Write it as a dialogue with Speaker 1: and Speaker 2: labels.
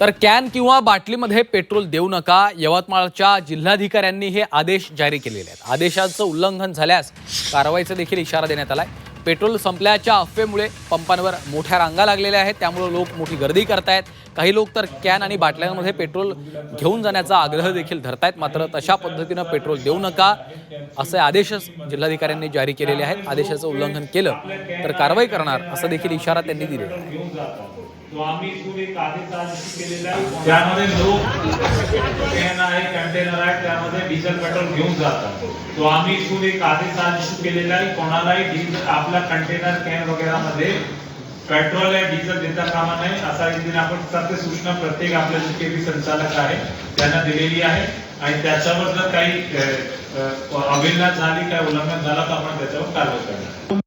Speaker 1: तर कॅन किंवा बाटलीमध्ये पेट्रोल देऊ नका, यवतमाळच्या जिल्हाधिकाऱ्यांनी हे आदेश जारी केलेले आहेत। आदेशाचं उल्लंघन झाल्यास कारवाईचा देखील इशारा देण्यात आलाय। पेट्रोल संपल्याच्या अफवेमुळे पंपांवर मोठ्या रांगा लागलेल्या आहेत, त्यामुळे लोक मोठी गर्दी करतायत। काही लोक तर कॅन आणि बाटल्यांमध्ये पेट्रोल घेऊन जाण्याचा आग्रह देखील धरतायत। मात्र तशा पद्धतीने पेट्रोल देऊ नका असे आदेश जिल्हाधिकाऱ्यांनी जारी केलेले आहेत। आदेशाचं उल्लंघन केलं तर कारवाई करणार असा देखील इशारा त्यांनी दिलेला आहे।
Speaker 2: तो आम्ही इथून एक आदेश आज केलेला आहे, त्यामध्ये लोक कॅन आहे, कंटेनर आहे, त्यामध्ये डिझेल पेट्रोल घेऊन जातात। तो आम्ही इथून एक आदेश आज केलेला आहे, कोणालाही डिझेल आपला कंटेनर कॅन वगैरे मध्ये पेट्रोल या डिझेल देता कामा नये असा रीतीने आपण सत्य सूचना प्रत्येक आपल्या जे केबी संचालक आहे त्यांना दिलेली आहे। आणि त्याच्यावर जर काही अवहेलना झाली, काही उल्लंघन झालं तर आपण त्याच्यावर कारवाई करणार।